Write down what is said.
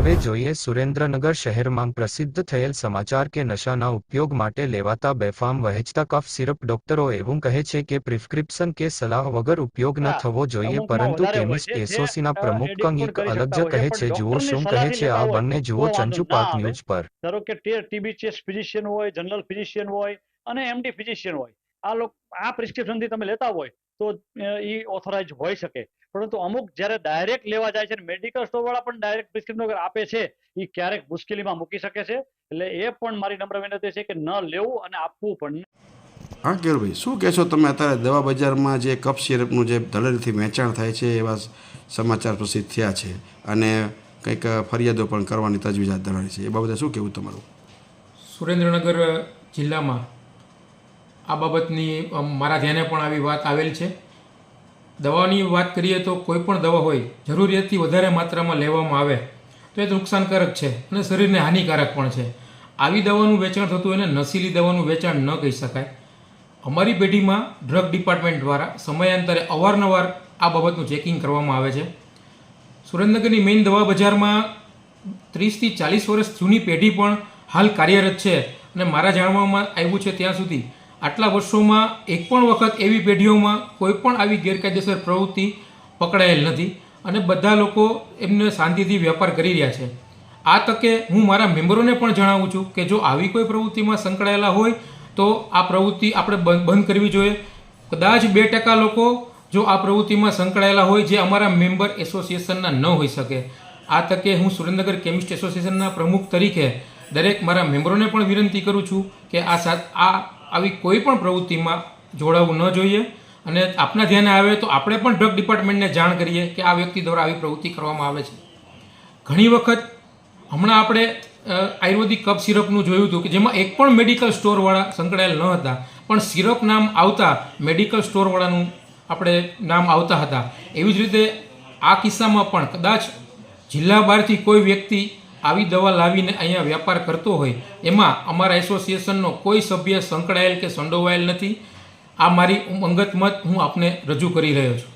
હવે જોઈએ સુરેન્દ્રનગર શહેરમાં પ્રસિદ્ધ થયેલ સમાચાર કે નશાના ઉપયોગ માટે લેવાતા બેફામ વહેંચતા કફ સિરપ ડોક્ટરો એવું કહે છે કે પ્રિસ્ક્રિપ્શન કે સલાહ વગર ઉપયોગ ન થવો જોઈએ, પરંતુ કેમિસ્ટ એસોસિએશનના પ્રમુખ કંઈક અલગ જ કહે છે. જુઓ શું કહે છે આ બંને, જુઓ ચંચુ પાક ન્યૂઝ પર. ધારો કે ટીબી ચીફ ફિઝિશિયન હોય, જનરલ ફિઝિશિયન હોય અને એમડી ફિઝિશિયન હોય, આ પ્રિસ્ક્રિપ્શન થી તમે લેતા હોય તો એ ઓથોરાઇઝ હોઈ શકે, પરંતુ અમુક જ્યારે ડાયરેક્ટ લેવા જાય છે, મેડિકલ સ્ટોર વાળા પણ ડાયરેક્ટ પ્રિસ્ક્રિપ્શન વગર આપે છે, એ ક્યારેક મુશ્કેલીમાં મૂકી શકે છે. એટલે એ પણ મારી નમ્ર વિનંતી છે કે ન લેવું અને આપવું પણ. હા કેરુભાઈ, શું કહેશો તમે? અત્યારે દવા બજારમાં જે કફ સિરપનું જે દલાલીથી વેચાણ થાય છે એવા સમાચાર પ્રસિદ્ધ થયા છે અને કંઈક ફરિયાદો પણ કરવાની તજવીજ હાથ ધરાણી છે, એ બાબતે શું કહેવું તમારું? સુરેન્દ્રનગર જિલ્લામાં આ બાબતની મારા ધ્યાને પણ આવી વાત આવેલ છે. દવાની વાત કરીએ તો કોઈ પણ દવા હોય જરૂરિયાતથી વધારે માત્રામાં લેવામાં આવે તો એ નુકસાનકારક છે અને શરીરને હાનિકારક પણ છે. આવી દવાનું વેચાણ થતું એને નશીલી દવાનું વેચાણ ન કહી શકાય. અમારી પેઢીમાં ડ્રગ ડિપાર્ટમેન્ટ દ્વારા સમયાંતરે અવારનવાર આ બાબતનું ચેકિંગ કરવામાં આવે છે. સુરેન્દ્રનગરની મેઇન દવા બજારમાં 30થી 40 વર્ષ જૂની પેઢી પણ હાલ કાર્યરત છે અને મારા જાણવામાં આવ્યું છે ત્યાં સુધી આટલા વર્ષોમાં એક પણ વખત એવી પેઢીઓમાં કોઈ પણ આવી ગેરકાયદેસર પ્રવૃત્તિ પકડાયેલ નથી અને બધા લોકો એમને શાંતિથી વેપાર કરી રહ્યા છે. આ તકે હું મારા મેમ્બરોને પણ જણાવું છું કે જો આવી કોઈ પ્રવૃત્તિમાં સંકળાયેલા હોય તો આ પ્રવૃત્તિ આપણે બંધ કરવી જોઈએ. કદાચ 2% લોકો જો આ પ્રવૃત્તિમાં સંકળાયેલા હોય જે અમારા મેમ્બર એસોસિએશનના ન હોઈ શકે. આ તકે હું સુરેન્દ્રનગર કેમિસ્ટ એસોસિએશનના પ્રમુખ તરીકે દરેક મારા મેમ્બરોને પણ વિનંતી કરું છું કે આવી કોઈ પણ પ્રવૃત્તિમાં જોડાવવું ન જોઈએ અને આપના ધ્યાને આવે તો આપણે પણ ડ્રગ ડિપાર્ટમેન્ટને જાણ કરીએ કે આ વ્યક્તિ દ્વારા આવી પ્રવૃત્તિ કરવામાં આવે છે. ઘણી વખત હમણાં આપણે આયુર્વેદિક કફ સિરપનું જોયું હતું કે જેમાં એક પણ મેડિકલ સ્ટોરવાળા સંકળાયેલ ન હતા, પણ સિરપ નામ આવતા મેડિકલ સ્ટોરવાળાનું આપણે નામ આવતા હતા. એવી જ રીતે આ કિસ્સામાં પણ કદાચ જિલ્લા બહારથી કોઈ વ્યક્તિ આવી દવા લાવીને અહીંયા વેપાર કરતો હોય એમાં અમારા એસોસિએશનનો કોઈ સભ્ય સંકળાયેલ કે સંડોવાયેલ નથી. આ મારી અંગત મત હું આપને રજૂ કરી રહ્યો છું.